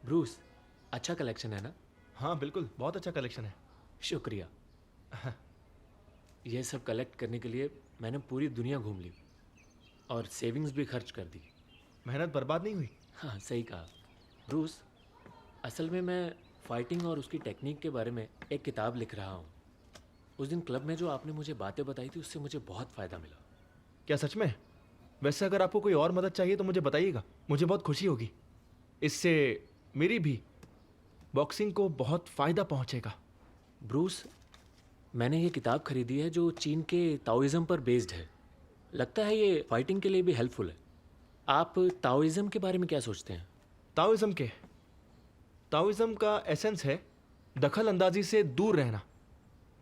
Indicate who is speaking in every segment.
Speaker 1: Bruce, अच्छा collection है ना?
Speaker 2: हाँ बिल्कुल, बहुत अच्छा कलेक्शन है।
Speaker 1: शुक्रिया। ये सब कलेक्ट करने के लिए मैंने पूरी दुनिया घूम ली और सेविंग्स भी खर्च कर दी।
Speaker 2: मेहनत बर्बाद नहीं हुई?
Speaker 1: हाँ, सही कहा। ब्रूस, असल में मैं फाइटिंग और उसकी टेक्निक के बारे में एक किताब लिख रहा हूँ। उस दिन क्लब में जो आपने मुझे बातें बताई थी उससे मुझे बहुत फ़ायदा मिला।
Speaker 2: क्या सच में? वैसे अगर आपको कोई और मदद चाहिए तो मुझे बताइएगा, मुझे बहुत खुशी होगी। इससे मेरी भी बॉक्सिंग को बहुत फ़ायदा पहुंचेगा।
Speaker 1: ब्रूस, मैंने ये किताब खरीदी है जो चीन के ताओइज़्म पर बेस्ड है। लगता है ये फाइटिंग के लिए भी हेल्पफुल है। आप ताओइज़्म के बारे में क्या सोचते हैं?
Speaker 2: ताओइज़्म का एसेंस है दखल अंदाजी से दूर रहना।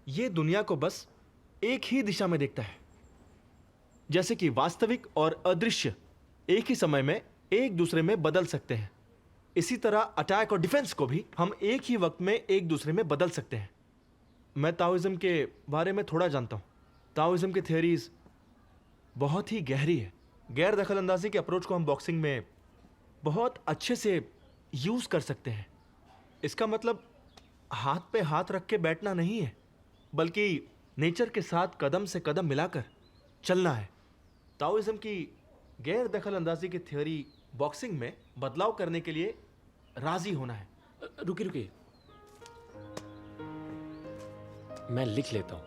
Speaker 2: ये दुनिया को बस एक ही दिशा में देखता है, जैसे कि वास्तविक और अदृश्य एक ही समय में एक दूसरे में बदल सकते हैं। इसी तरह अटैक और डिफेंस को भी हम एक ही वक्त में एक दूसरे में बदल सकते हैं। मैं ताओइज़्म के बारे में थोड़ा जानता हूँ। ताओइज़्म की थियरीज बहुत ही गहरी है। गैर दखल अंदाजी के अप्रोच को हम बॉक्सिंग में बहुत अच्छे से यूज़ कर सकते हैं। इसका मतलब हाथ पे हाथ रख के बैठना नहीं है, बल्कि नेचर के साथ कदम से कदम मिलाकर चलना है। ताओइज़्म की गैर दखल अंदाजी की थ्योरी बॉक्सिंग में बदलाव करने के लिए राजी होना है।
Speaker 1: रुकिए, मैं लिख लेता हूँ।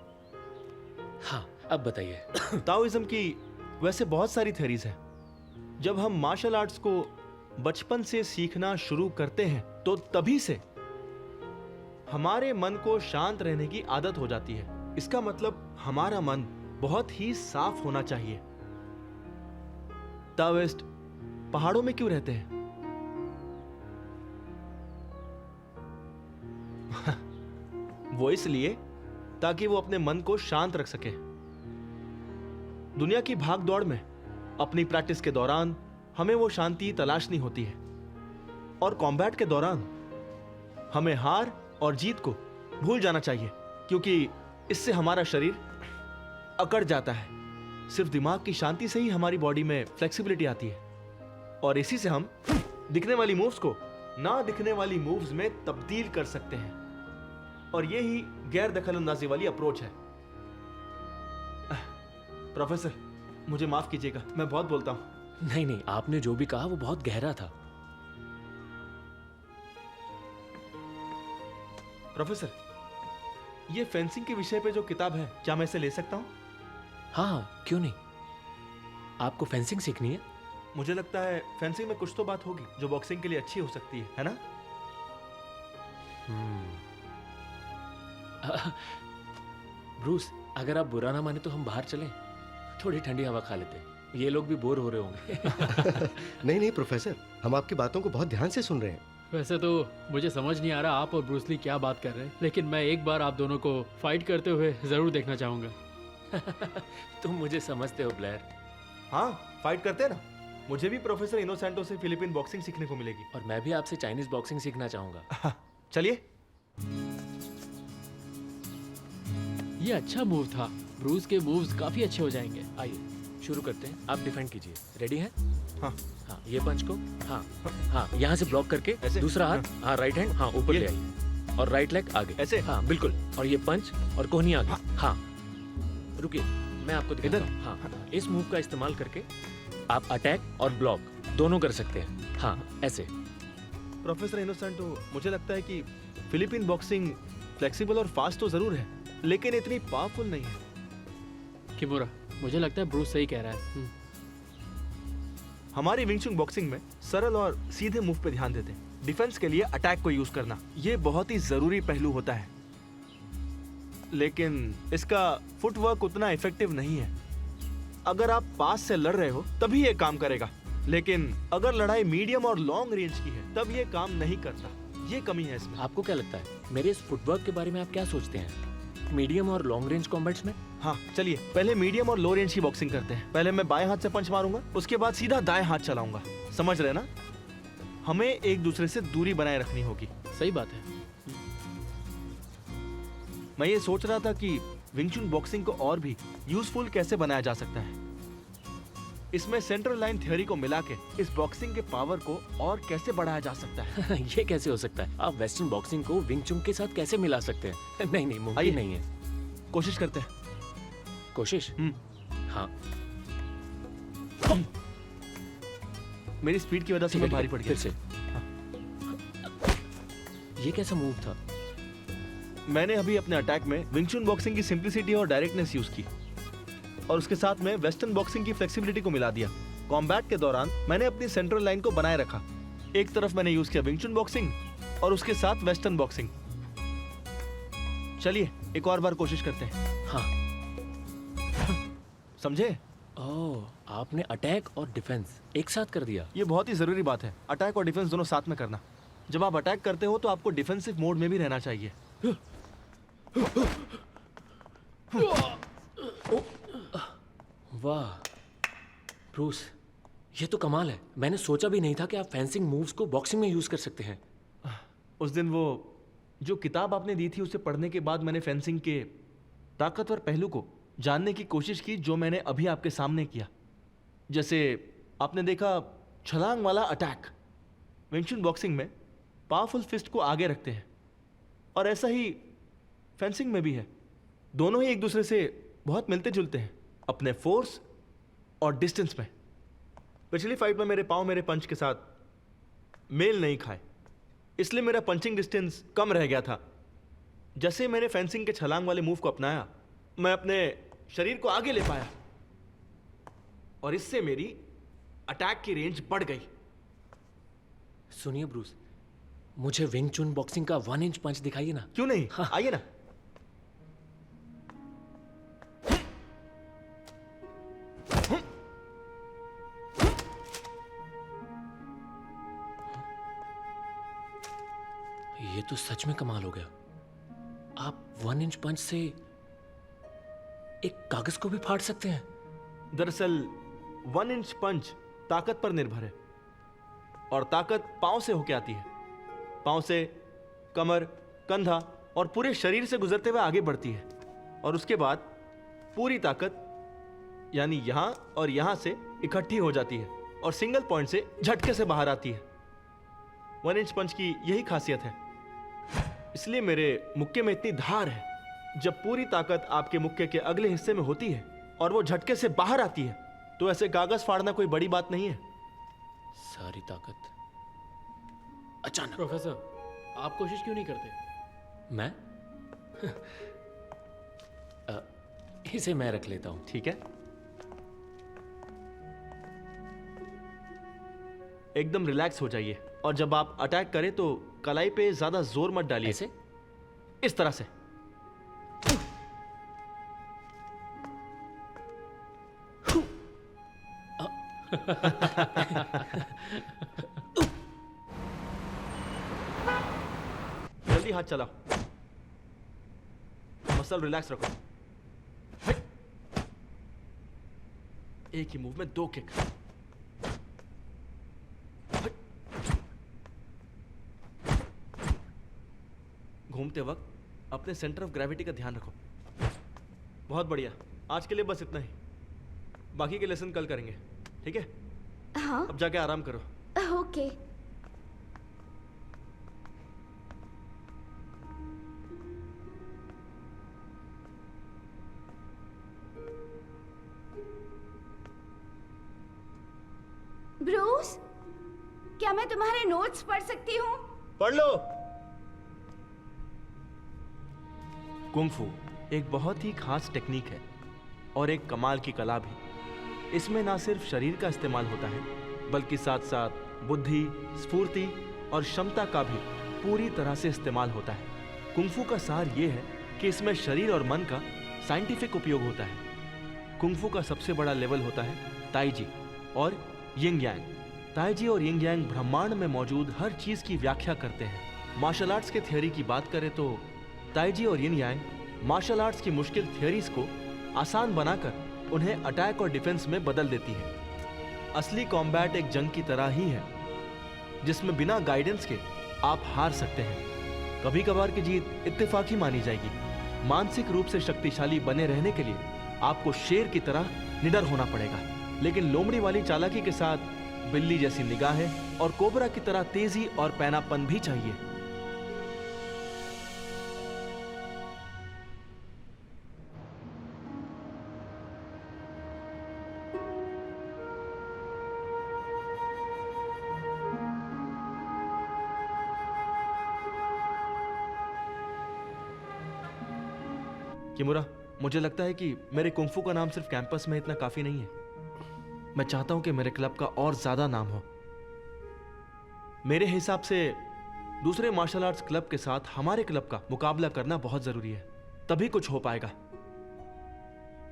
Speaker 1: हाँ, अब बताइए।
Speaker 2: ताओइज़्म की वैसे बहुत सारी थ्योरीज हैं। जब हम मार्शल आर्ट्स को बचपन से सीखना शुरू करते हैं तो तभी से हमारे मन को शांत रहने की आदत हो जाती है। इसका मतलब हमारा मन बहुत ही साफ होना चाहिए। ताओइस्ट पहाड़ों में क्यों रहते हैं? वो इसलिए ताकि वो अपने मन को शांत रख सके। दुनिया की भाग दौड़ में अपनी प्रैक्टिस के दौरान हमें वो शांति तलाशनी होती है, और कॉम्बैट के दौरान हमें हार और जीत को भूल जाना चाहिए, क्योंकि इससे हमारा शरीर अकड़ जाता है। सिर्फ दिमाग की शांति से ही हमारी बॉडी में फ्लेक्सिबिलिटी आती है, और इसी से हम दिखने वाली मूव्स को ना दिखने वाली मूव्स में तब्दील कर सकते हैं। और यही गैर दखल अंदाजी वाली अप्रोच है। प्रोफेसर, मुझे माफ कीजिएगा, मैं बहुत बोलता हूं।
Speaker 1: नहीं, आपने जो भी कहा वो बहुत गहरा था।
Speaker 2: प्रोफेसर, ये फेंसिंग के विषय पे जो किताब है, क्या मैं इसे ले सकता हूं?
Speaker 1: हाँ, क्यों नहीं। आपको फेंसिंग सीखनी है?
Speaker 2: मुझे लगता है फेंसिंग में कुछ तो बात होगी जो बॉक्सिंग के लिए अच्छी हो सकती है ना?
Speaker 1: ब्रूस, अगर आप बुरा ना माने तो हम बाहर चलें, थोड़ी ठंडी हवा खा लेते हैं। ये लोग भी बोर हो रहे होंगे।
Speaker 3: नहीं प्रोफेसर, हम आपकी बातों को बहुत ध्यान से सुन रहे हैं।
Speaker 4: वैसे तो मुझे समझ नहीं आ रहा आप और ब्रूस ली क्या बात कर रहे हैं, लेकिन मैं एक बार आप दोनों को फाइट करते हुए जरूर देखना चाहूंगा।
Speaker 1: तुम मुझे समझते हो ब्लेयर।
Speaker 2: हाँ, फाइट करते हैं ना। मुझे भी प्रोफेसर इनोसेंटो से फिलीपीन बॉक्सिंग सीखने को मिलेगी।
Speaker 1: और मैं भी आपसे चाइनीज बॉक्सिंग सीखना चाहूंगा।
Speaker 2: चलिए।
Speaker 4: ये अच्छा मूव था। ब्रूस के मूव्स काफी अच्छे हो जाएंगे।
Speaker 1: आइए शुरू करते हैं। आप डिफेंड कीजिए। रेडी हैं?
Speaker 2: हाँ
Speaker 1: हाँ, ये पंच को हाँ यहाँ से ब्लॉक करके
Speaker 2: ऐसे?
Speaker 1: दूसरा हाथ, हाँ राइट हैंड, हाँ ऊपर ले आइए और राइट लेग आगे
Speaker 2: ऐसे?
Speaker 1: हाँ बिल्कुल। और ये पंच और कोहनी आगे। हाँ रुकिए, मैं आपको दिखाता हूँ। हाँ, इस मूव का इस्तेमाल करके आप अटैक और ब्लॉक दोनों कर सकते हैं। हाँ ऐसे।
Speaker 2: प्रोफेसर इनोसेंटो, मुझे लगता है कि फिलीपीन बॉक्सिंग फ्लेक्सिबल और फास्ट तो जरूर है, लेकिन इतनी पावरफुल नहीं है।
Speaker 4: किमोरा, मुझे लगता है ब्रूस सही कह रहा है।
Speaker 2: हमारी विंग चुन बॉक्सिंग में सरल और सीधे मूव पे ध्यान देते हैं। डिफेंस के लिए अटैक को यूज करना ये बहुत ही जरूरी पहलू होता है, लेकिन इसका फुटवर्क उतना इफेक्टिव नहीं है। अगर आप पास से लड़ रहे हो तभी ये काम करेगा, लेकिन अगर लड़ाई मीडियम और लॉन्ग रेंज की है तब ये काम नहीं करता। ये कमी है इसमें।
Speaker 1: आपको क्या लगता है मेरे इस फुटवर्क के बारे में? आप क्या सोचते हैं मीडियम और लॉन्ग रेंज कॉम्बैट्स में?
Speaker 2: हाँ चलिए, पहले मीडियम और लो रेंज की बॉक्सिंग करते हैं। पहले मैं बाएं हाथ से पंच मारूंगा, उसके बाद सीधा दाएं हाथ चलाऊंगा। समझ रहे ना? हमें एक दूसरे से दूरी बनाए रखनी होगी।
Speaker 4: सही बात है।
Speaker 2: मैं ये सोच रहा था कि विंग चुन बॉक्सिंग को और भी यूजफुल कैसे बनाया जा सकता है। इसमें सेंट्रल लाइन थ्योरी को मिला के इस बॉक्सिंग के पावर को और कैसे बढ़ाया जा सकता है?
Speaker 1: ये कैसे हो सकता है? आप वेस्टर्न बॉक्सिंग को विंग चुन के साथ कैसे मिला सकते हैं? नहीं नहीं,
Speaker 2: आइए।
Speaker 1: मुमकिन नहीं है।
Speaker 2: कोशिश करते हैं।
Speaker 1: कोशिश? हाँ
Speaker 2: मेरी स्पीड की वजह से
Speaker 1: ठीक है,
Speaker 2: मैं भारी
Speaker 1: ठीक
Speaker 2: पड़
Speaker 1: है,
Speaker 2: गया।
Speaker 1: फिर से। ये कैसा मूव था?
Speaker 2: मैंने अभी अपने अटैक में विंग चुन बॉक्सिंग की सिंप्लिसिटी और डायरेक्टनेस यूज की और उसके साथ में वेस्टर्न बॉक्सिंग की फ्लेक्सिबिलिटी को मिला दिया। कॉम्बैट के दौरान मैंने अपनी सेंट्रल लाइन को बनाए रखा। एक तरफ मैंने यूज किया विंग चुन बॉक्सिंग और उसके साथ वेस्टर्न बॉक्सिंग। चलिए एक और बार कोशिश करते हैं।
Speaker 1: हाँ।
Speaker 2: समझे?
Speaker 1: ओह, आपने अटैक और डिफेंस एक साथ कर दिया।
Speaker 2: ये बहुत ही जरूरी बात है, अटैक और डिफेंस दोनों साथ में करना। जब आप अटैक करते हो तो आपको डिफेंसिव मोड में भी रहना चाहिए।
Speaker 1: वाह ब्रूस, ये तो कमाल है। मैंने सोचा भी नहीं था कि आप फेंसिंग मूव्स को बॉक्सिंग में यूज कर सकते हैं।
Speaker 2: उस दिन वो जो किताब आपने दी थी उसे पढ़ने के बाद मैंने फेंसिंग के ताकतवर पहलू को जानने की कोशिश की जो मैंने अभी आपके सामने किया। जैसे आपने देखा छलांग वाला अटैक विंग चुन बॉक्सिंग में पावरफुल फिस्ट को आगे रखते हैं और ऐसा ही फेंसिंग में भी है। दोनों ही एक दूसरे से बहुत मिलते जुलते हैं अपने फोर्स और डिस्टेंस में। पिछली फाइट में मेरे पांव मेरे पंच के साथ मेल नहीं खाए, इसलिए मेरा पंचिंग डिस्टेंस कम रह गया था। जैसे मैंने फेंसिंग के छलांग वाले मूव को अपनाया, मैं अपने शरीर को आगे ले पाया और इससे मेरी अटैक की रेंज बढ़ गई।
Speaker 1: सुनिए ब्रूस, मुझे विंग चुन बॉक्सिंग का 1 इंच पंच दिखाइए ना।
Speaker 2: क्यों नहीं? आइए ना।
Speaker 1: ये तो सच में कमाल हो गया। आप 1 इंच पंच से एक कागज को भी फाड़ सकते हैं।
Speaker 2: दरअसल 1 इंच पंच ताकत पर निर्भर है और ताकत पांव से होके आती है। पांव से कमर, कंधा और पूरे शरीर से गुजरते हुए आगे बढ़ती है और उसके बाद पूरी ताकत यानी यहां और यहां से इकट्ठी हो जाती है और सिंगल पॉइंट से झटके से बाहर आती है। 1 इंच पंच की यही खासियत है, इसलिए मेरे मुक्के में इतनी धार है। जब पूरी ताकत आपके मुक्के के अगले हिस्से में होती है और वो झटके से बाहर आती है तो ऐसे कागज फाड़ना कोई बड़ी बात नहीं है।
Speaker 1: सारी ताकत अचानक।
Speaker 4: प्रोफेसर, आप कोशिश क्यों नहीं करते?
Speaker 1: मैं इसे मैं रख लेता हूं।
Speaker 2: ठीक है, एकदम रिलैक्स हो जाइए और जब आप अटैक करें तो कलाई पे ज्यादा जोर मत डालिए।
Speaker 1: ऐसे?
Speaker 2: इस तरह से। जल्दी हाथ चलाओ, मसल रिलैक्स रखो। एक ही मूव में 2 किक। घूमते वक्त अपने सेंटर ऑफ ग्रेविटी का ध्यान रखो। बहुत बढ़िया, आज के लिए बस इतना ही। बाकी के लेसन कल करेंगे, ठीक है?
Speaker 5: हाँ
Speaker 2: अब जाके आराम करो।
Speaker 5: ओके। ब्रूस, क्या मैं तुम्हारे नोट्स पढ़ सकती हूँ?
Speaker 2: पढ़ लो। कुंग-फू एक बहुत ही खास टेक्निक है और एक कमाल की कला भी। इसमें ना सिर्फ शरीर का इस्तेमाल होता है बल्कि साथ साथ बुद्धि, स्फूर्ति और क्षमता का भी पूरी तरह से इस्तेमाल होता है। कुंग-फू का सार ये है कि इसमें शरीर और मन का साइंटिफिक उपयोग होता है। कुंग-फू का सबसे बड़ा लेवल होता है ताई-जी और यिंग-यांग। ताई-जी और यिंग-यांग ब्रह्मांड में मौजूद हर चीज की व्याख्या करते हैं। मार्शल आर्ट्स के थ्योरी की बात करें तो ताई-जी और यिंग-यांग मार्शल आर्ट्स की मुश्किल थ्योरीज को आसान बनाकर उन्हें अटैक और डिफेंस में बदल देती है। असली कॉम्बैट एक जंग की तरह ही है जिसमें बिना गाइडेंस के आप हार सकते हैं। कभी कभार की जीत इत्तेफाकी मानी जाएगी। मानसिक रूप से शक्तिशाली बने रहने के लिए आपको शेर की तरह निडर होना पड़ेगा। लेकिन लोमड़ी वाली चालाकी के साथ बिल्ली जैसी निगाहें और कोबरा की तरह तेजी और पैनापन भी चाहिए। किमुरा, मुझे लगता है कि मेरे कुंफू का नाम सिर्फ कैंपस में इतना काफी नहीं है। मैं चाहता हूं कि मेरे क्लब का और ज्यादा नाम हो। मेरे हिसाब से दूसरे मार्शल आर्ट्स क्लब के साथ हमारे क्लब का मुकाबला करना बहुत जरूरी है, तभी कुछ हो पाएगा।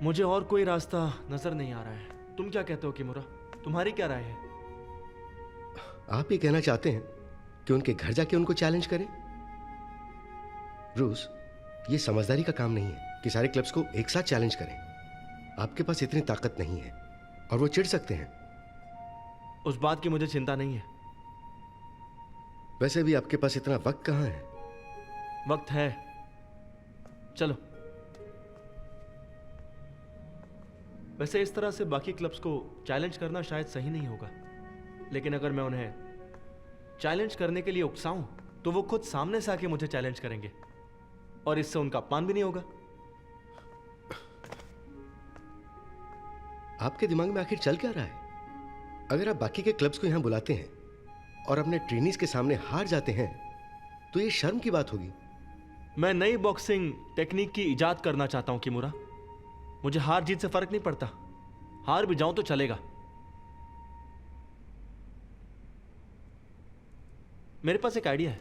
Speaker 2: मुझे और कोई रास्ता नजर नहीं आ रहा है। तुम क्या कहते हो किमुरा? तुम्हारी क्या राय है?
Speaker 3: आप ये कहना चाहते हैं कि उनके घर जाके उनको चैलेंज करें? ब्रूस, ये समझदारी का काम नहीं है कि सारे क्लब्स को एक साथ चैलेंज करें। आपके पास इतनी ताकत नहीं है और वो चिढ़ सकते हैं।
Speaker 2: उस बात की मुझे चिंता नहीं है।
Speaker 3: वैसे भी आपके पास इतना वक्त कहाँ है?
Speaker 2: वक्त है, चलो। वैसे इस तरह से बाकी क्लब्स को चैलेंज करना शायद सही नहीं होगा, लेकिन अगर मैं उन्हें चैलेंज करने के लिए उकसाऊं तो वो खुद सामने से आके मुझे चैलेंज करेंगे और इससे उनका अपमान भी नहीं होगा।
Speaker 3: आपके दिमाग में आखिर चल क्या रहा है? अगर आप बाकी के क्लब्स को यहां बुलाते हैं और अपने ट्रेनीज के सामने हार जाते हैं तो ये शर्म की बात होगी।
Speaker 2: मैं नई बॉक्सिंग टेक्निक की इजाद करना चाहता हूं किमुरा। मुझे हार जीत से फर्क नहीं पड़ता, हार भी जाऊं तो चलेगा। मेरे पास एक आइडिया है,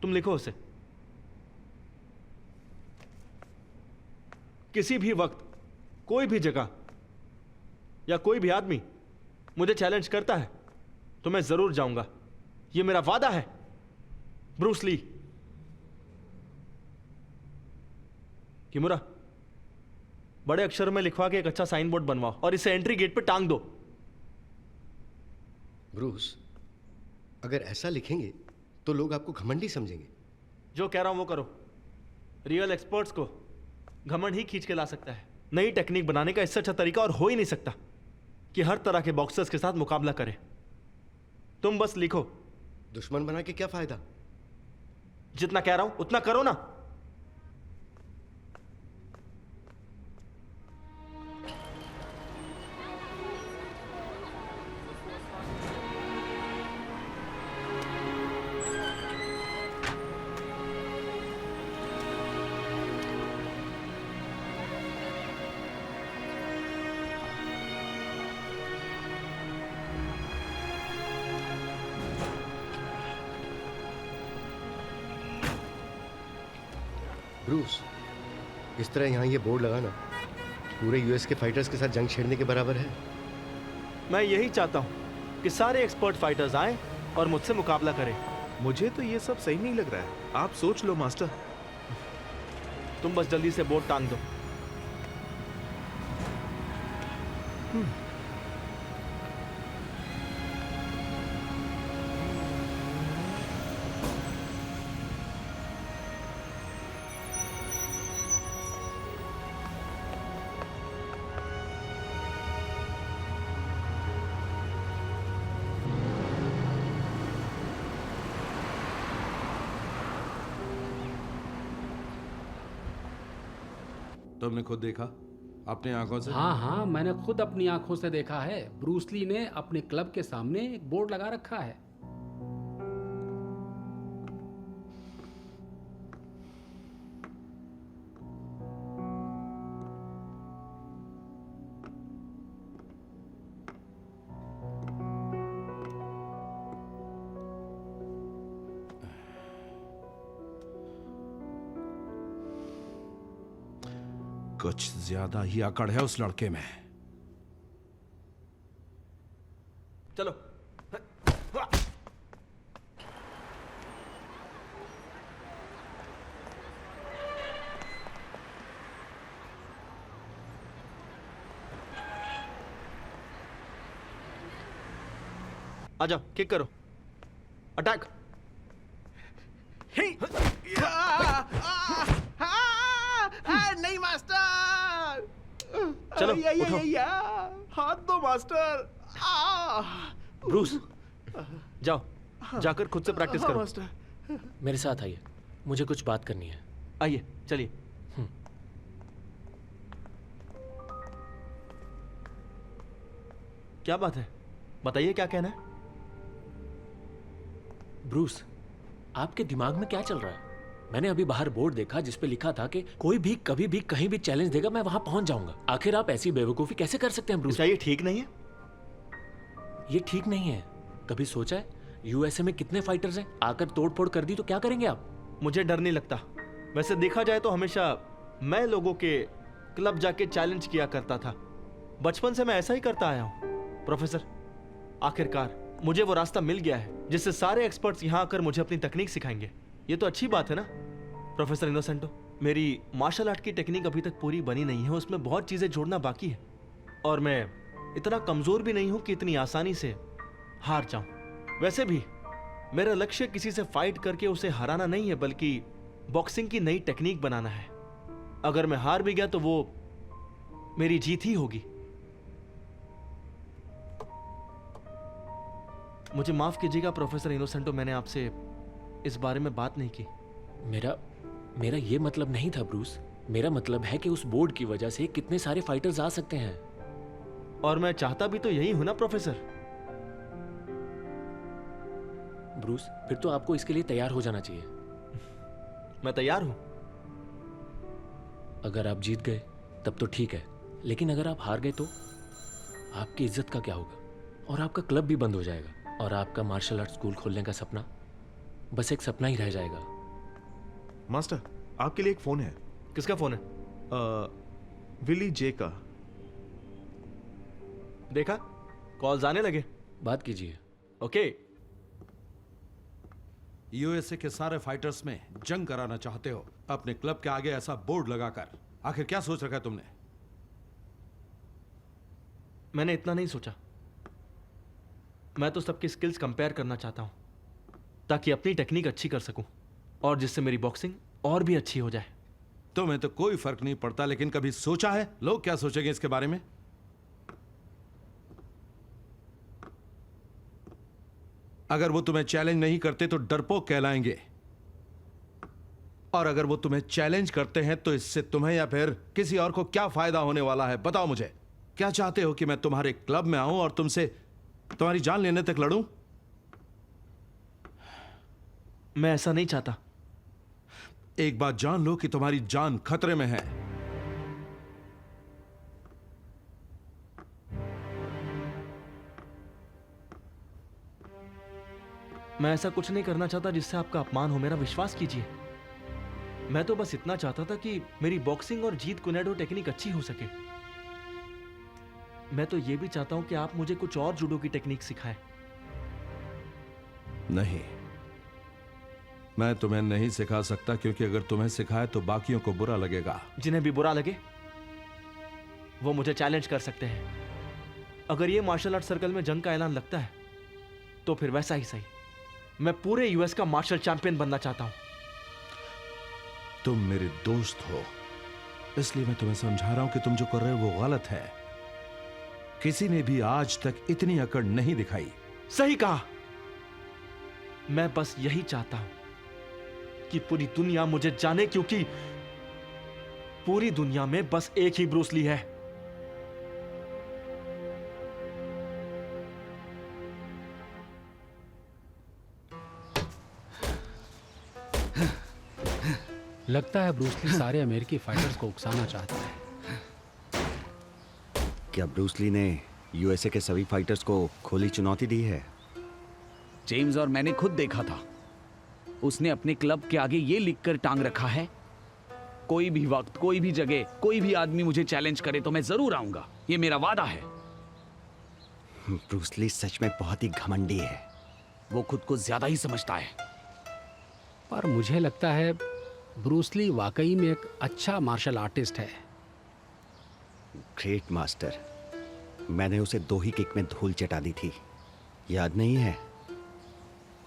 Speaker 2: तुम लिखो उसे। किसी भी वक्त, कोई भी जगह या कोई भी आदमी मुझे चैलेंज करता है तो मैं जरूर जाऊंगा। यह मेरा वादा है। Bruce Lee. किमुरा, बड़े अक्षर में लिखवा के एक अच्छा साइन बोर्ड बनवाओ और इसे एंट्री गेट पे टांग दो।
Speaker 3: ब्रूस, अगर ऐसा लिखेंगे तो लोग आपको घमंडी समझेंगे।
Speaker 2: जो कह रहा हूं वो करो। रियल एक्सपर्ट्स को घमंड ही खींच के ला सकता है। नई टेक्निक बनाने का इससे अच्छा तरीका और हो ही नहीं सकता कि हर तरह के बॉक्सर्स के साथ मुकाबला करे। तुम बस लिखो।
Speaker 3: दुश्मन बना के क्या फायदा?
Speaker 2: जितना कह रहा हूं उतना करो ना।
Speaker 3: ब्रूस, इस तरह यहाँ ये बोर्ड लगाना पूरे यूएस के फाइटर्स के साथ जंग छेड़ने के बराबर है।
Speaker 2: मैं यही चाहता हूं कि सारे एक्सपर्ट फाइटर्स आए और मुझसे मुकाबला करें।
Speaker 6: मुझे तो ये सब सही नहीं लग रहा है। आप सोच लो मास्टर।
Speaker 2: तुम बस जल्दी से बोर्ड टांग दो।
Speaker 7: तुमने खुद देखा अपनी आंखों से?
Speaker 8: हाँ हाँ, मैंने खुद अपनी आंखों से देखा है। ब्रूस ली ने अपने क्लब के सामने एक बोर्ड लगा रखा है।
Speaker 7: कुछ ज्यादा ही अकड़ है उस लड़के में।
Speaker 2: चलो। आ जाओ, किक करो। अटैक।
Speaker 6: नहीं मास्टर।
Speaker 2: चलो
Speaker 6: या, या,
Speaker 2: उठो।
Speaker 6: या, हाथ दो मास्टर।
Speaker 1: ब्रूस,
Speaker 2: जाओ, जाकर खुद से प्रैक्टिस
Speaker 6: हाँ,
Speaker 2: करो।
Speaker 6: मास्टर।
Speaker 1: मेरे साथ आइए, मुझे कुछ बात करनी है।
Speaker 2: आइए, चलिए। क्या बात है, बताइए क्या कहना है।
Speaker 1: ब्रूस, आपके दिमाग में क्या चल रहा है? मैंने अभी बाहर बोर्ड देखा जिस पे लिखा था कि कोई भी कभी भी कहीं भी चैलेंज देगा मैं वहां पहुंच जाऊंगा। आखिर आप ऐसी बेवकूफी कैसे कर सकते हैं ब्रूस?
Speaker 2: क्या ये ठीक नहीं है?
Speaker 1: ये ठीक नहीं है। कभी सोचा है यूएसए में कितने फाइटर्स हैं? आकर तोड़फोड़ कर दी तो क्या करेंगे आप?
Speaker 2: मुझे डर नहीं लगता। वैसे देखा जाए तो हमेशा मैं लोगों के क्लब जाके चैलेंज किया करता था। बचपन से मैं ऐसा ही करता आया हूं। प्रोफेसर, आखिरकार मुझे वो रास्ता मिल गया है जिससे सारे एक्सपर्ट्स यहां आकर मुझे अपनी तकनीक सिखाएंगे। ये तो अच्छी बात है ना प्रोफेसर इनोसेंटो? मेरी मार्शल आर्ट की टेक्निक अभी तक पूरी बनी नहीं है, उसमें बहुत चीजें जोड़ना बाकी है। और मैं इतना कमजोर भी नहीं हूं कि इतनी आसानी से हार जाऊं। वैसे भी मेरा लक्ष्य किसी से फाइट करके उसे हराना नहीं है, बल्कि बॉक्सिंग की नई टेक्निक बनाना है। अगर मैं हार भी गया तो वो मेरी जीत ही होगी। मुझे माफ कीजिएगा प्रोफेसर इनोसेंटो, मैंने आपसे इस बारे में बात नहीं की।
Speaker 1: मेरा ये मतलब नहीं था ब्रूस। मेरा मतलब है कि उस बोर्ड की वजह से कितने सारे फाइटर्स आ सकते हैं।
Speaker 2: और मैं चाहता भी तो यही हूं ना प्रोफेसर।
Speaker 1: ब्रूस, फिर तो आपको इसके लिए तैयार हो जाना चाहिए।
Speaker 2: मैं तैयार हूं।
Speaker 1: अगर आप जीत गए तब तो ठीक है, लेकिन अगर आप हार गए तो आपकी इज्जत का क्या होगा? और आपका क्लब भी बंद हो जाएगा, और आपका मार्शल आर्ट स्कूल खोलने का सपना बस एक सपना ही रह जाएगा।
Speaker 6: मास्टर, आपके लिए एक फोन है।
Speaker 2: किसका फोन है?
Speaker 6: विली जे का।
Speaker 2: देखा, कॉल्स आने लगे।
Speaker 1: बात कीजिए।
Speaker 2: ओके।
Speaker 7: यूएसए के सारे फाइटर्स में जंग कराना चाहते हो अपने क्लब के आगे ऐसा बोर्ड लगाकर। आखिर क्या सोच रखा है तुमने?
Speaker 2: मैंने इतना नहीं सोचा। मैं तो सबकी स्किल्स कंपेयर करना चाहता हूं ताकि अपनी टेक्निक अच्छी कर सकूं और जिससे मेरी बॉक्सिंग और भी अच्छी हो जाए।
Speaker 7: तुम्हें तो कोई फर्क नहीं पड़ता, लेकिन कभी सोचा है लोग क्या सोचेंगे इसके बारे में? अगर वो तुम्हें चैलेंज नहीं करते तो डरपोक कहलाएंगे, और अगर वो तुम्हें चैलेंज करते हैं तो इससे तुम्हें या फिर किसी और को क्या फायदा होने वाला है? बताओ मुझे। क्या चाहते हो कि मैं तुम्हारे क्लब में आऊं और तुमसे तुम्हारी जान लेने तक लड़ूं?
Speaker 2: मैं ऐसा नहीं चाहता।
Speaker 7: एक बात जान लो कि तुम्हारी जान खतरे में है।
Speaker 2: मैं ऐसा कुछ नहीं करना चाहता जिससे आपका अपमान हो, मेरा विश्वास कीजिए। मैं तो बस इतना चाहता था कि मेरी बॉक्सिंग और जीत कुनेडो टेक्निक अच्छी हो सके। मैं तो यह भी चाहता हूं कि आप मुझे कुछ और जूडो की टेक्निक सिखाएं।
Speaker 7: नहीं, मैं तुम्हें नहीं सिखा सकता, क्योंकि अगर तुम्हें सिखाए तो बाकियों को बुरा लगेगा।
Speaker 2: जिन्हें भी बुरा लगे वो मुझे चैलेंज कर सकते हैं। अगर ये मार्शल आर्ट सर्कल में जंग का ऐलान लगता है तो फिर वैसा ही सही। मैं पूरे यूएस का मार्शल चैंपियन बनना चाहता हूं।
Speaker 7: तुम मेरे दोस्त हो, इसलिए मैं तुम्हें समझा रहा हूं कि तुम जो कर रहे हो वो गलत है। किसी ने भी आज तक इतनी अकड़ नहीं दिखाई।
Speaker 2: सही कहा। मैं बस यही चाहता हूं कि पूरी दुनिया मुझे जाने, क्योंकि पूरी दुनिया में बस एक ही ब्रूस ली है।
Speaker 8: लगता है ब्रूस ली सारे अमेरिकी फाइटर्स को उकसाना चाहता है।
Speaker 9: क्या ब्रूस ली ने यूएसए के सभी फाइटर्स को खुली चुनौती दी है?
Speaker 10: जेम्स और मैंने खुद देखा था। उसने अपने क्लब के आगे ये लिखकर टांग रखा है, कोई भी वक्त, कोई भी जगह, कोई भी आदमी मुझे चैलेंज करे तो मैं जरूर आऊंगा। ये मेरा वादा है।
Speaker 9: ब्रूस ली सच में बहुत ही घमंडी है।
Speaker 10: वो खुद को ज्यादा ही समझता है।
Speaker 8: पर मुझे लगता है ब्रूस ली वाकई में एक अच्छा मार्शल आर्टिस्ट है।
Speaker 9: Great master. मैंने उसे 2 ही किक में धूल चटा दी थी, याद नहीं है?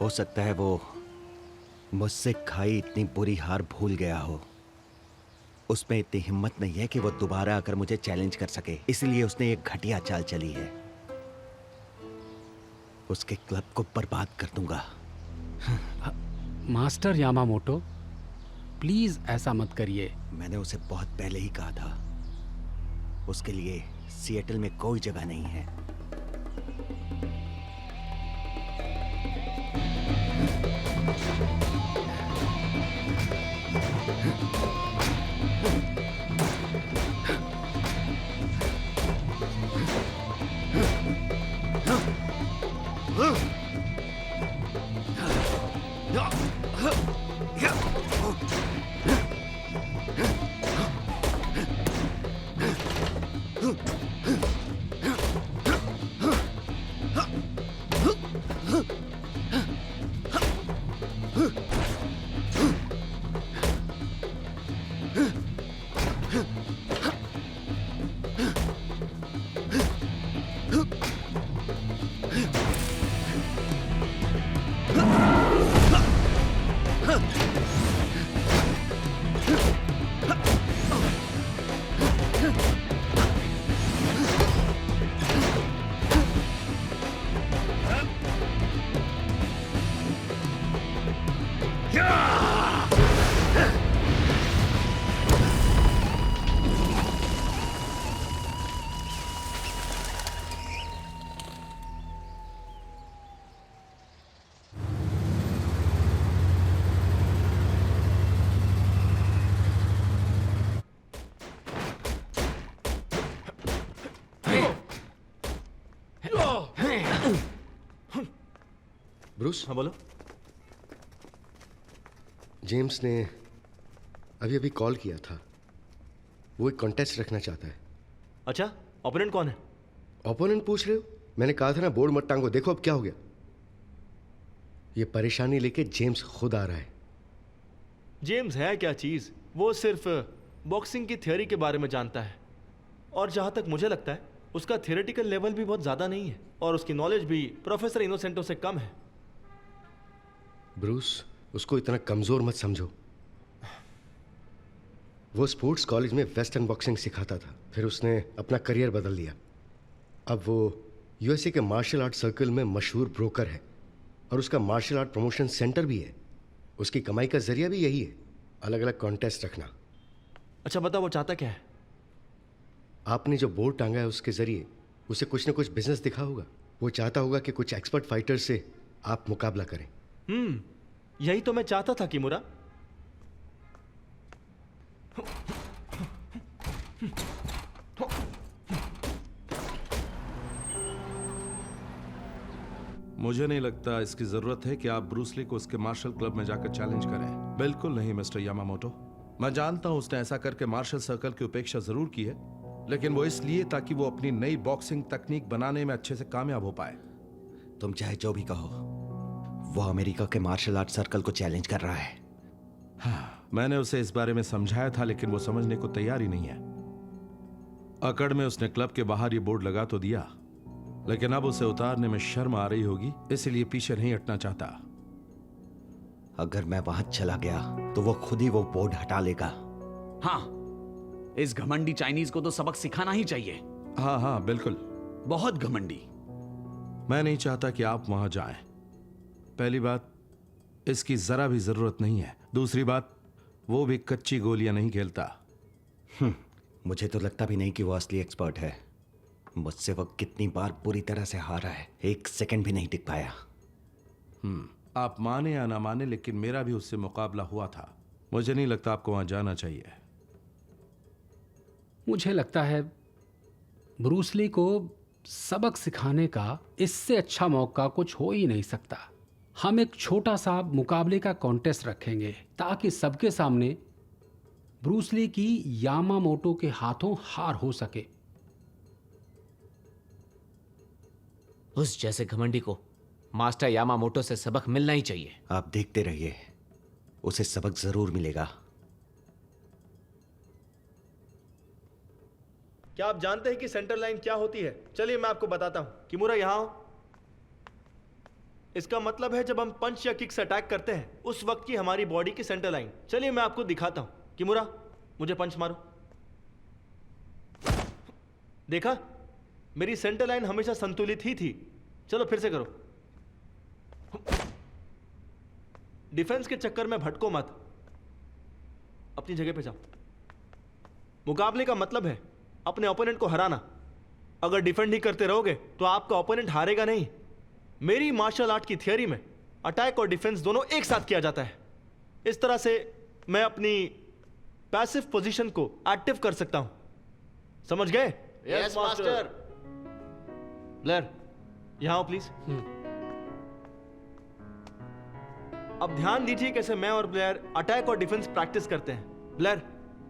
Speaker 9: हो सकता है वो मुझसे खाई इतनी बुरी हार भूल गया हो। उसमें इतनी हिम्मत नहीं है कि वो दोबारा आकर मुझे चैलेंज कर सके, इसलिए उसने एक घटिया चाल चली है। उसके क्लब को बर्बाद कर दूंगा।
Speaker 8: मास्टर यामामोटो, प्लीज ऐसा मत करिए।
Speaker 9: मैंने उसे बहुत पहले ही कहा था, उसके लिए सिएटल में कोई जगह नहीं है।
Speaker 3: ब्रूस,
Speaker 2: हाँ बोलो।
Speaker 3: जेम्स ने अभी अभी कॉल किया था। वो एक कॉन्टेस्ट रखना चाहता है।
Speaker 2: अच्छा, ओपोनेंट कौन है?
Speaker 3: ओपोनेंट पूछ रहे हो? मैंने कहा था ना बोर्ड मत टांगो। देखो अब क्या हो गया। ये परेशानी लेके जेम्स खुद आ रहा है।
Speaker 2: जेम्स है क्या चीज? वो सिर्फ बॉक्सिंग की थ्योरी के बारे में जानता है, और जहां तक मुझे लगता है उसका थियोरेटिकल लेवल भी बहुत ज्यादा नहीं है, और उसकी नॉलेज भी प्रोफेसर इनोसेंटो से कम है।
Speaker 3: ब्रूस, उसको इतना कमजोर मत समझो। वो स्पोर्ट्स कॉलेज में वेस्टर्न बॉक्सिंग सिखाता था, फिर उसने अपना करियर बदल दिया। अब वो यूएसए के मार्शल आर्ट सर्कल में मशहूर ब्रोकर है, और उसका मार्शल आर्ट प्रमोशन सेंटर भी है। उसकी कमाई का जरिया भी यही है, अलग अलग कॉन्टेस्ट रखना।
Speaker 2: अच्छा बता, वो चाहता क्या है?
Speaker 3: आपने जो बोर्ड टांगा है उसके जरिए उसे कुछ न कुछ बिजनेस दिखा होगा। वो चाहता होगा कि कुछ एक्सपर्ट फाइटर से आप मुकाबला करें।
Speaker 2: यही तो मैं चाहता था किमुरा।
Speaker 7: मुझे नहीं लगता इसकी जरूरत है कि आप ब्रूसली को उसके मार्शल क्लब में जाकर चैलेंज करें। बिल्कुल नहीं मिस्टर यामामोटो। मैं जानता हूं उसने ऐसा करके मार्शल सर्कल की उपेक्षा जरूर की है, लेकिन वो इसलिए ताकि वो अपनी नई बॉक्सिंग तकनीक बनाने में अच्छे से कामयाब हो पाए।
Speaker 9: तुम चाहे जो भी कहो, वो अमेरिका के मार्शल आर्ट सर्कल को चैलेंज कर रहा है।
Speaker 7: हाँ, मैंने उसे इस बारे में समझाया था, लेकिन वो समझने को तैयार ही नहीं है। अकड़ में उसने क्लब के बाहर ये बोर्ड लगा तो दिया, लेकिन अब उसे उतारने में शर्म आ रही होगी, इसलिए पीछे नहीं हटना चाहता।
Speaker 9: अगर मैं वहां चला गया तो वो खुद ही वो बोर्ड हटा लेगा।
Speaker 10: हाँ, इस घमंडी चाइनीज को तो सबक सिखाना ही चाहिए।
Speaker 7: हाँ हाँ बिल्कुल।
Speaker 10: बहुत घमंडी।
Speaker 7: मैं नहीं चाहता कि आप वहां जाएं। पहली बात, इसकी जरा भी जरूरत नहीं है। दूसरी बात, वो भी कच्ची गोलियां नहीं खेलता।
Speaker 9: मुझे तो लगता भी नहीं कि वो असली एक्सपर्ट है। मुझसे वो कितनी बार बुरी तरह से हारा है, एक सेकंड भी नहीं टिक पाया।
Speaker 7: आप माने या ना माने, लेकिन मेरा भी उससे मुकाबला हुआ था। मुझे नहीं लगता आपको वहां जाना चाहिए।
Speaker 8: मुझे लगता है ब्रूसली को सबक सिखाने का इससे अच्छा मौका कुछ हो ही नहीं सकता। हम एक छोटा सा मुकाबले का कॉन्टेस्ट रखेंगे ताकि सबके सामने ब्रूसली की यामामोटो के हाथों हार हो सके।
Speaker 11: उस जैसे घमंडी को मास्टर यामामोटो से सबक मिलना ही चाहिए।
Speaker 9: आप देखते रहिए, उसे सबक जरूर मिलेगा।
Speaker 2: क्या आप जानते हैं कि सेंटर लाइन क्या होती है? चलिए मैं आपको बताता हूं। किमुरा यहां आओ। इसका मतलब है जब हम पंच या किक से अटैक करते हैं, उस वक्त की हमारी बॉडी की सेंटर लाइन। चलिए मैं आपको दिखाता हूं। किमुरा, मुझे पंच मारो। देखा, मेरी सेंटर लाइन हमेशा संतुलित ही थी। चलो फिर से करो। डिफेंस के चक्कर में भटको मत, अपनी जगह पे जाओ। मुकाबले का मतलब है अपने ओपोनेंट को हराना। अगर डिफेंड ही करते रहोगे तो आपका ओपोनेंट हारेगा नहीं। मेरी मार्शल आर्ट की थियरी में अटैक और डिफेंस दोनों एक साथ किया जाता है। इस तरह से मैं अपनी पैसिव पोजीशन को एक्टिव कर सकता हूं। समझ गए?
Speaker 1: Yes master.
Speaker 2: ब्लेयर, यहां आओ प्लीज। अब ध्यान दीजिए कैसे मैं और ब्लेयर अटैक और डिफेंस प्रैक्टिस करते हैं। ब्लेयर,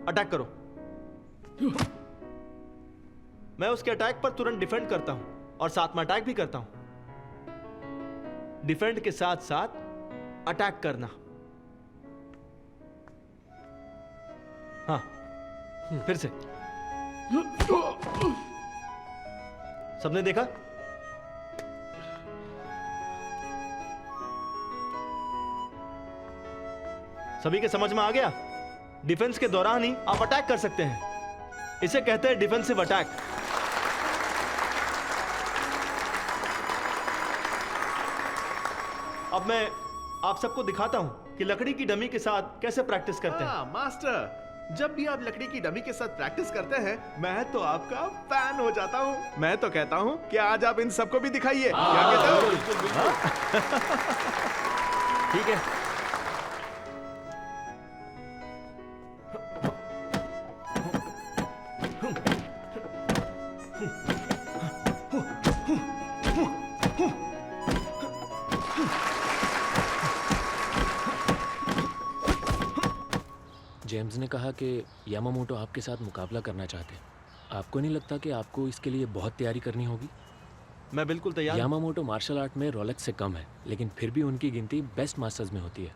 Speaker 2: अटैक करो। मैं उसके अटैक पर तुरंत डिफेंड करता हूं और साथ में अटैक भी करता हूं। डिफेंड के साथ साथ अटैक करना। हाँ, फिर से। सबने देखा? सभी के समझ में आ गया? डिफेंस के दौरान ही आप अटैक कर सकते हैं। इसे कहते हैं डिफेंसिव अटैक। अब मैं आप सबको दिखाता हूं कि लकड़ी की डमी के साथ कैसे प्रैक्टिस करते हैं।
Speaker 6: हाँ मास्टर, जब भी आप लकड़ी की डमी के साथ प्रैक्टिस करते हैं मैं तो आपका फैन हो जाता हूँ। मैं तो कहता हूँ कि आज आप इन सबको भी दिखाइए। क्या कहते हो?
Speaker 2: ठीक है।
Speaker 1: जेम्स ने कहा कि यामामोटो आपके साथ मुकाबला करना चाहते हैं। आपको नहीं लगता कि आपको इसके लिए बहुत तैयारी करनी होगी?
Speaker 2: मैं बिल्कुल तैयार हूं।
Speaker 1: यामामोटो मार्शल आर्ट में रोलेक्स से कम है, लेकिन फिर भी उनकी गिनती बेस्ट मास्टर्स में होती है।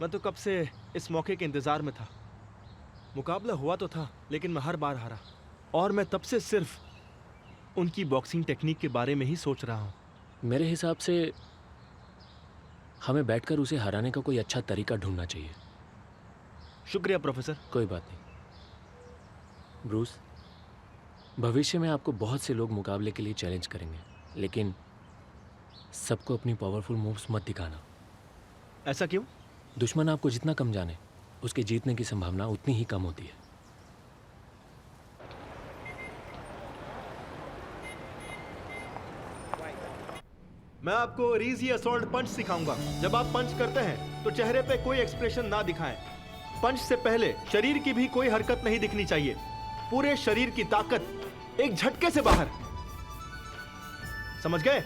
Speaker 2: मैं तो कब से इस मौके के इंतजार में था। मुकाबला हुआ तो था, लेकिन मैं हर बार हारा। और मैं तब से सिर्फ उनकी बॉक्सिंग टेक्निक के बारे में ही सोच रहा हूँ।
Speaker 1: मेरे हिसाब से हमें बैठकर उसे हराने का कोई अच्छा तरीका ढूंढना चाहिए।
Speaker 2: शुक्रिया प्रोफेसर।
Speaker 1: कोई बात नहीं। ब्रूस, भविष्य में आपको बहुत से लोग मुकाबले के लिए चैलेंज करेंगे, लेकिन सबको अपनी पावरफुल मूव्स मत दिखाना।
Speaker 2: ऐसा क्यों?
Speaker 1: दुश्मन आपको जितना कम जाने, उसके जीतने की संभावना उतनी ही कम होती है।
Speaker 2: मैं आपको रीजी असॉल्ट पंच सिखाऊंगा। जब आप पंच करते हैं तो चेहरे पे कोई एक्सप्रेशन ना दिखाएं। पंच से पहले शरीर की भी कोई हरकत नहीं दिखनी चाहिए। पूरे शरीर की ताकत एक झटके से बाहर। समझ गए?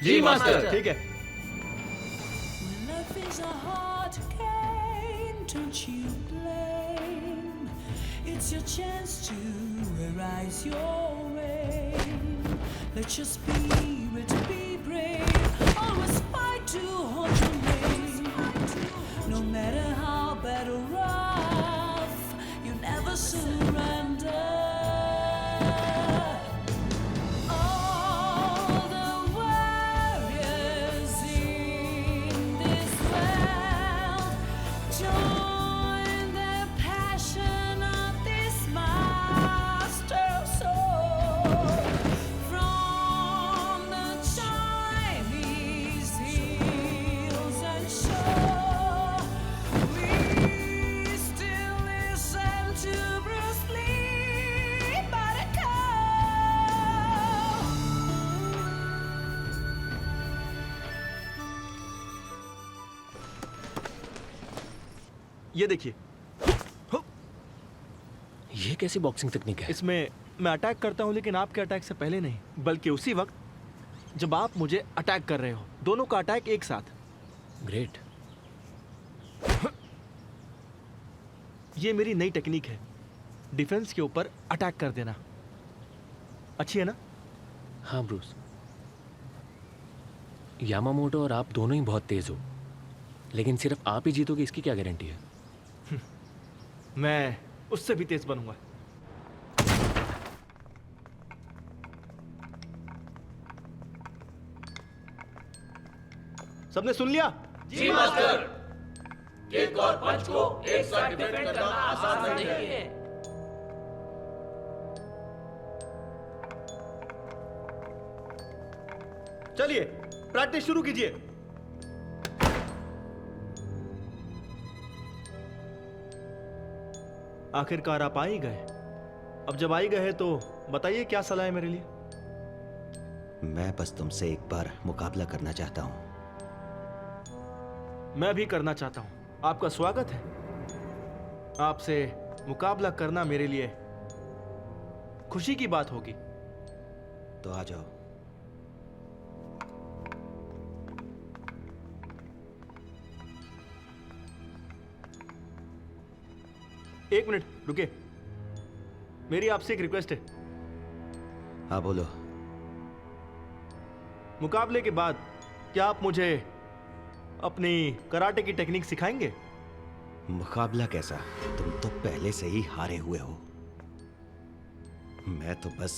Speaker 1: जी मास्टर।
Speaker 2: ठीक है।
Speaker 12: It's your chance to arise your way. Let your spirit be brave. Always fight to hold your name. No matter how bad or rough, you never surrender. All the warriors in this world join the passion of this master soul. From the Chinese hills and shore, we still listen to Bruce Lee, Buttercup.
Speaker 2: ये देखिए,
Speaker 1: ये कैसी boxing तकनीक है?
Speaker 2: इसमें मैं attack करता हूं, लेकिन आपके अटैक से पहले नहीं, बल्कि उसी वक्त जब आप मुझे अटैक कर रहे हो। दोनों का अटैक एक साथ।
Speaker 1: ग्रेट।
Speaker 2: ये मेरी नई टेक्निक है, डिफेंस के ऊपर अटैक कर देना। अच्छी है ना?
Speaker 1: हाँ ब्रूस, यामामोटो और आप दोनों ही बहुत तेज हो, लेकिन सिर्फ आप ही जीतोगे इसकी क्या गारंटी है?
Speaker 2: मैं उससे भी तेज बनूंगा। सबने सुन लिया?
Speaker 1: जी मास्टर। किक और पंच को एक साथ डिफेंड करना आसान नहीं है।
Speaker 2: चलिए प्रैक्टिस शुरू कीजिए। आखिरकार आप आ ही गए। अब जब आ ही गए तो बताइए क्या सलाह है मेरे लिए।
Speaker 9: मैं बस तुमसे एक बार मुकाबला करना चाहता हूं।
Speaker 2: मैं भी करना चाहता हूं। आपका स्वागत है। आपसे मुकाबला करना मेरे लिए खुशी की बात होगी।
Speaker 9: तो आ जाओ।
Speaker 2: एक मिनट रुके, मेरी आपसे एक रिक्वेस्ट है।
Speaker 9: हाँ बोलो।
Speaker 2: मुकाबले के बाद क्या आप मुझे अपनी कराटे की टेक्निक सिखाएंगे?
Speaker 9: मुकाबला कैसा? तुम तो पहले से ही हारे हुए हो। मैं तो बस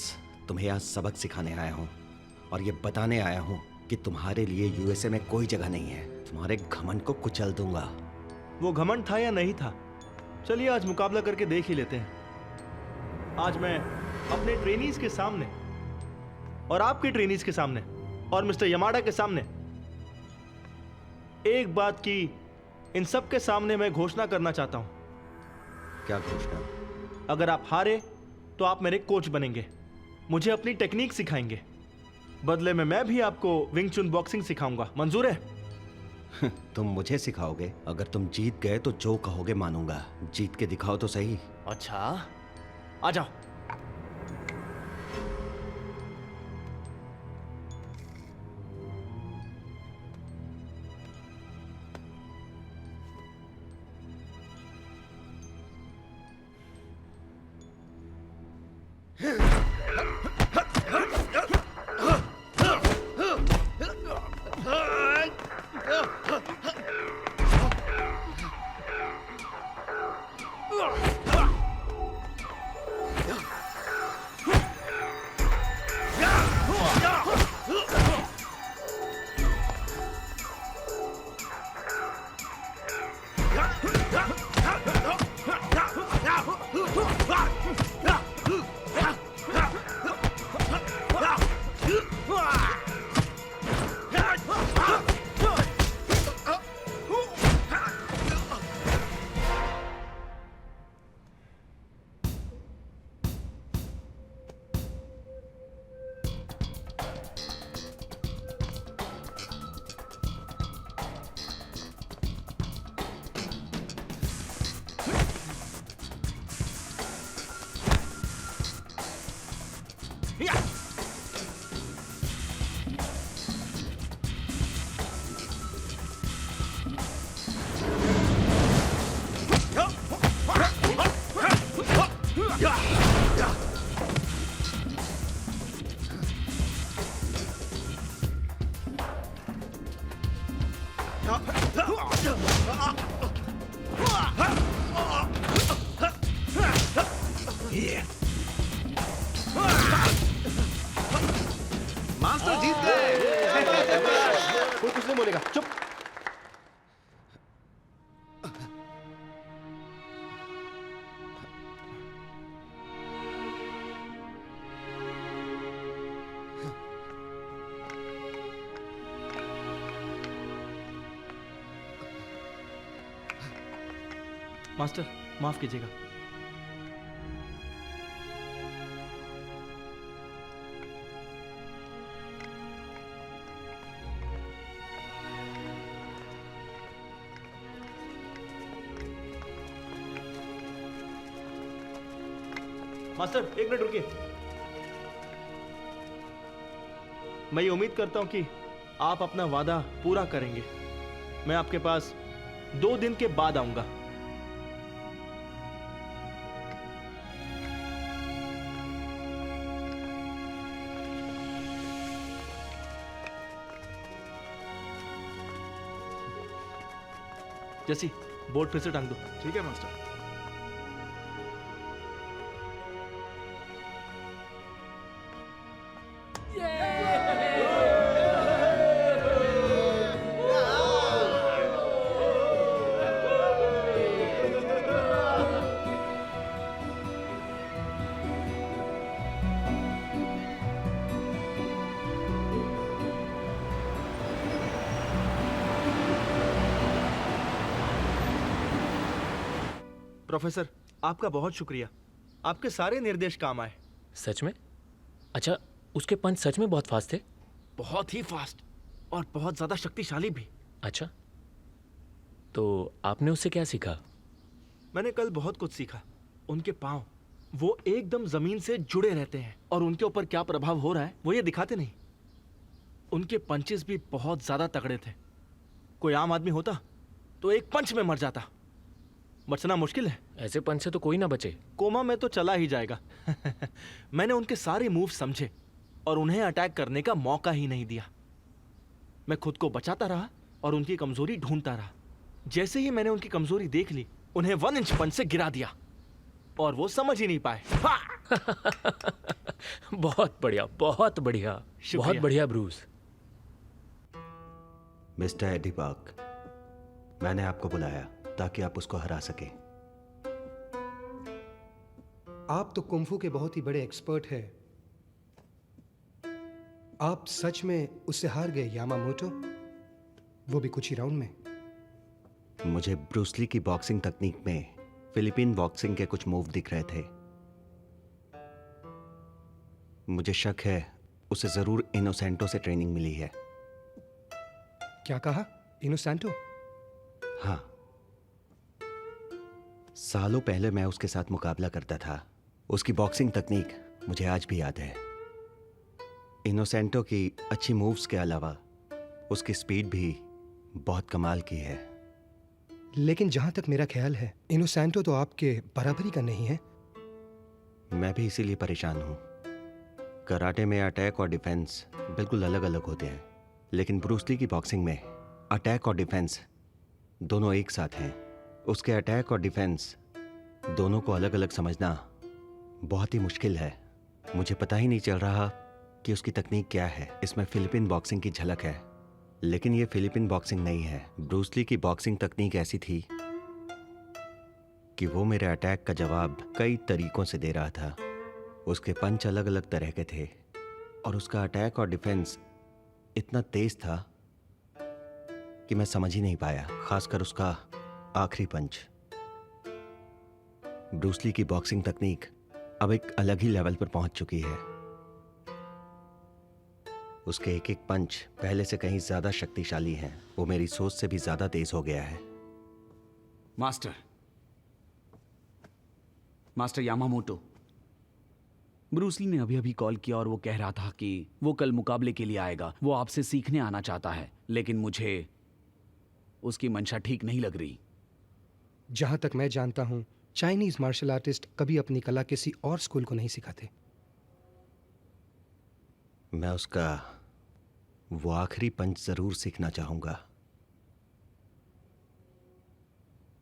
Speaker 9: तुम्हें आज सबक सिखाने आया हूं और ये बताने आया हूं कि तुम्हारे लिए यूएसए में कोई जगह नहीं है। तुम्हारे घमंड को कुचल दूंगा।
Speaker 2: वो घमंड था या नहीं था, चलिए आज मुकाबला करके देख ही लेते हैं। आज मैं अपने ट्रेनीज के सामने और आपके ट्रेनीज के सामने और मिस्टर यमाडा के सामने एक बात की इन सब के सामने मैं घोषणा करना चाहता हूं।
Speaker 9: क्या घोषणा?
Speaker 2: अगर आप हारे तो आप मेरे कोच बनेंगे, मुझे अपनी टेक्निक सिखाएंगे। बदले में मैं भी आपको विंग चुन बॉक्सिंग सिखाऊंगा। मंजूर है?
Speaker 9: तुम मुझे सिखाओगे? अगर तुम जीत गए तो जो कहोगे मानूंगा। जीत के दिखाओ तो सही।
Speaker 2: अच्छा आ जाओ।
Speaker 6: मास्टर जीत गए।
Speaker 2: कोई कुछ नहीं बोलेगा, चुप। मास्टर माफ कीजिएगा। मास्टर एक मिनट रुकिए। मैं ये उम्मीद करता हूं कि आप अपना वादा पूरा करेंगे। मैं आपके पास 2 दिन के बाद आऊंगा। जैसी बोर्ड फिर से टांग दो।
Speaker 6: ठीक है मास्टर।
Speaker 2: प्रोफेसर, आपका बहुत शुक्रिया। आपके सारे निर्देश काम आए।
Speaker 1: सच में? अच्छा, उसके पंच सच में बहुत फास्ट थे?
Speaker 2: बहुत ही फास्ट और बहुत ज्यादा शक्तिशाली भी।
Speaker 1: अच्छा, तो आपने उससे क्या सीखा?
Speaker 2: मैंने कल बहुत कुछ सीखा। उनके पांव, वो एकदम जमीन से जुड़े रहते हैं और उनके ऊपर क्या प्रभाव हो रहा है वो ये दिखाते नहीं। उनके पंचेस भी बहुत ज्यादा तगड़े थे। कोई आम आदमी होता तो एक पंच में मर जाता। बचना मुश्किल है।
Speaker 1: ऐसे पंच से तो कोई ना बचे।
Speaker 2: कोमा में तो चला ही जाएगा। मैंने उनके सारे मूव समझे और उन्हें अटैक करने का मौका ही नहीं दिया। मैं खुद को बचाता रहा और उनकी कमजोरी ढूंढता रहा। जैसे ही मैंने उनकी कमजोरी देख ली, उन्हें 1 इंच पंच से गिरा दिया और वो समझ ही नहीं पाए।
Speaker 1: बहुत बढ़िया, बहुत बढ़िया, बहुत बढ़िया ब्रूस।
Speaker 9: मिस्टर एडी पार्क, मैंने आपको बुलाया ताकि आप उसको हरा सके।
Speaker 13: आप तो कुंफू के बहुत ही बड़े एक्सपर्ट हैं। आप सच में उससे हार गए यामामोटो, वो भी कुछ ही राउंड में?
Speaker 9: मुझे ब्रूस ली की बॉक्सिंग तकनीक में फिलीपीन बॉक्सिंग के कुछ मूव दिख रहे थे। मुझे शक है उसे जरूर इनोसेंटो से ट्रेनिंग मिली है।
Speaker 13: क्या कहा? इनोसेंटो?
Speaker 9: हाँ, सालों पहले मैं उसके साथ मुकाबला करता था। उसकी बॉक्सिंग तकनीक मुझे आज भी याद है। इनोसेंटो की अच्छी मूव्स के अलावा उसकी स्पीड भी बहुत कमाल की है।
Speaker 13: लेकिन जहां तक मेरा ख्याल है, इनोसेंटो तो आपके बराबरी का नहीं है।
Speaker 9: मैं भी इसीलिए परेशान हूं। कराटे में अटैक और डिफेंस बिल्कुल अलग अलग होते हैं, लेकिन ब्रूस ली की बॉक्सिंग में अटैक और डिफेंस दोनों एक साथ हैं। उसके अटैक और डिफेंस दोनों को अलग अलग समझना बहुत ही मुश्किल है। मुझे पता ही नहीं चल रहा कि उसकी तकनीक क्या है। इसमें फिलीपीन बॉक्सिंग की झलक है, लेकिन ये फिलीपीन बॉक्सिंग नहीं है। ब्रूस ली की बॉक्सिंग तकनीक ऐसी थी कि वो मेरे अटैक का जवाब कई तरीकों से दे रहा था। उसके पंच अलग अलग तरह के थे और उसका अटैक और डिफेंस इतना तेज था कि मैं समझ ही नहीं पाया, खासकर उसका आखिरी पंच। ब्रूस ली की बॉक्सिंग तकनीक अब एक अलग ही लेवल पर पहुंच चुकी है। उसके एक एक पंच पहले से कहीं ज्यादा शक्तिशाली हैं। वो मेरी सोच से भी ज्यादा तेज हो गया है।
Speaker 10: मास्टर यामामोटो, ब्रूस ली ने अभी अभी कॉल किया और वो कह रहा था कि वो कल मुकाबले के लिए आएगा। वो आपसे सीखने आना चाहता है, लेकिन मुझे उसकी मंशा ठीक नहीं लग रही।
Speaker 13: जहां तक मैं जानता हूं, चाइनीज मार्शल आर्टिस्ट कभी अपनी कला किसी और स्कूल को नहीं सिखाते।
Speaker 9: मैं उसका वो आखिरी पंच जरूर सीखना चाहूंगा।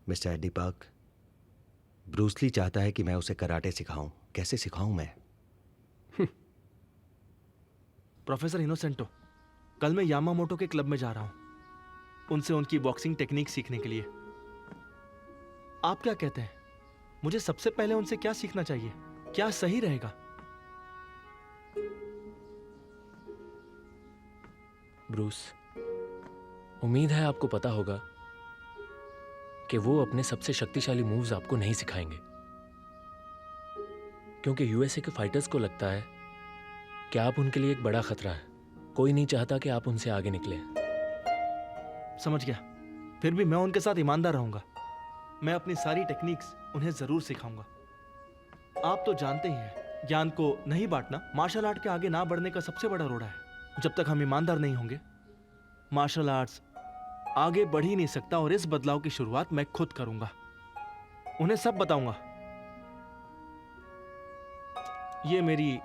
Speaker 9: Mister Eddie Park, Bruce Lee चाहता है कि मैं उसे कराटे सिखाऊं। कैसे सिखाऊं मैं?
Speaker 2: प्रोफेसर इनोसेंटो, कल मैं यामामोटो के क्लब में जा रहा हूं, उनसे उनकी बॉक्सिंग टेक्निक सीखने के लिए। आप क्या कहते हैं? मुझे सबसे पहले उनसे क्या सीखना चाहिए? क्या सही रहेगा?
Speaker 1: ब्रूस, उम्मीद है आपको पता होगा कि वो अपने सबसे शक्तिशाली मूव्स आपको नहीं सिखाएंगे, क्योंकि यूएसए के फाइटर्स को लगता है कि आप उनके लिए एक बड़ा खतरा है। कोई नहीं चाहता कि आप उनसे आगे निकले।
Speaker 2: समझ गया। फिर भी मैं उनके साथ ईमानदार रहूंगा। मैं अपनी सारी टेक्निक्स उन्हें जरूर सिखाऊंगा। आप तो जानते ही हैं, ज्ञान को नहीं बांटना मार्शल आर्ट के आगे ना बढ़ने का सबसे बड़ा रोड़ा है। जब तक हम ईमानदार नहीं होंगे, मार्शल आर्ट्स आगे बढ़ ही नहीं सकता। और इस बदलाव की शुरुआत मैं खुद करूंगा। उन्हें सब बताऊंगा। ये मेरी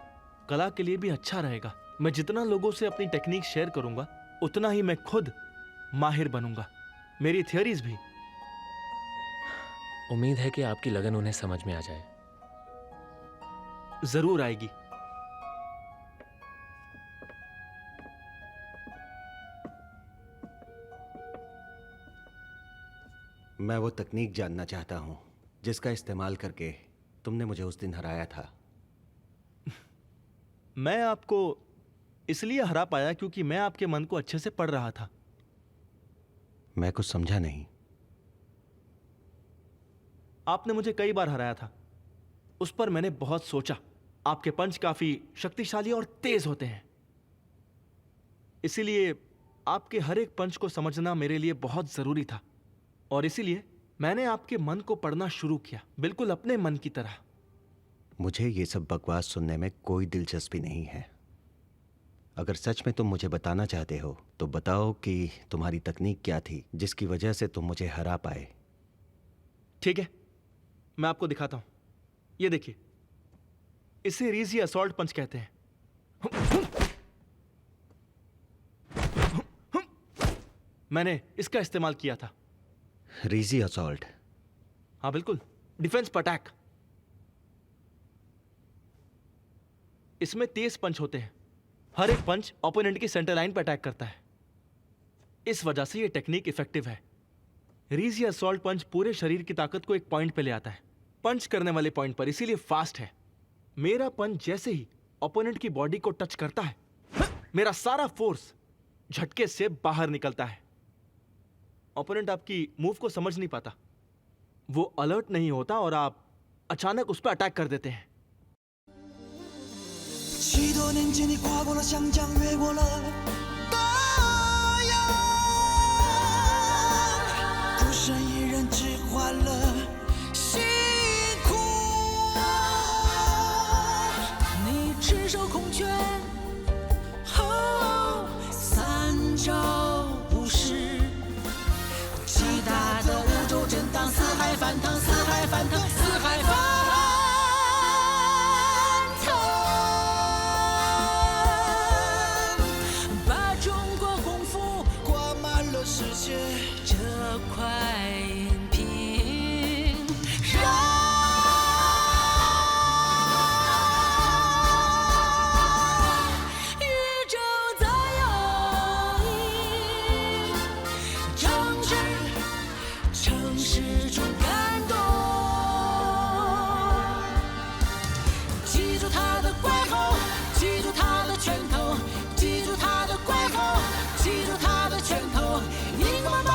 Speaker 2: कला के लिए भी अच्छा रहेगा। मैं जितना लोगों से अपनी टेक्निक शेयर करूंगा, उतना ही मैं खुद माहिर बनूंगा। मेरी थियरीज भी।
Speaker 1: उम्मीद है कि आपकी लगन उन्हें समझ में आ जाए।
Speaker 2: जरूर आएगी।
Speaker 9: मैं वो तकनीक जानना चाहता हूं जिसका इस्तेमाल करके तुमने मुझे उस दिन हराया था।
Speaker 2: मैं आपको इसलिए हरा पाया क्योंकि मैं आपके मन को अच्छे से पढ़ रहा था।
Speaker 9: मैं कुछ समझा नहीं।
Speaker 2: आपने मुझे कई बार हराया था, उस पर मैंने बहुत सोचा। आपके पंच काफी शक्तिशाली और तेज होते हैं, इसीलिए आपके हर एक पंच को समझना मेरे लिए बहुत जरूरी था। और इसीलिए मैंने आपके मन को पढ़ना शुरू किया, बिल्कुल अपने मन की तरह।
Speaker 9: मुझे ये सब बकवास सुनने में कोई दिलचस्पी नहीं है। अगर सच में तुम मुझे बताना चाहते हो तो बताओ कि तुम्हारी तकनीक क्या थी जिसकी वजह से तुम मुझे हरा पाए।
Speaker 2: ठीक है, मैं आपको दिखाता हूं। ये देखिए, इसे रीजी असॉल्ट पंच कहते हैं। मैंने इसका इस्तेमाल किया था।
Speaker 9: Reiji assault?
Speaker 2: हाँ बिल्कुल, डिफेंस पर अटैक। इसमें 23 पंच होते हैं। हर एक पंच ओपोनेंट की सेंटर लाइन पर अटैक करता है। इस वजह से यह टेक्निक इफेक्टिव है। रीजी असॉल्ट पंच पूरे शरीर की ताकत को एक पॉइंट पे ले आता है, पंच करने वाले पॉइंट पर, इसीलिए फास्ट है। मेरा पंच जैसे ही ओपोनेंट की बॉडी को टच करता है, मेरा सारा फोर्स झटके से बाहर निकलता है। ओपोनेंट आपकी मूव को समझ नहीं पाता, वो अलर्ट नहीं होता और आप अचानक उस पर अटैक कर देते हैं।
Speaker 12: 许多年前，你跨过了湘江，越过了大洋，孤身一人只换了辛苦。你赤手空拳，三招五式，极大的五洲震荡，四海翻腾，四海翻腾，四海翻腾。 世界这块银屏，让宇宙在有你，正直城市中感动。记住他的怪吼，记住他的拳头，记住他的怪吼，记住他的拳头。 一个妈妈。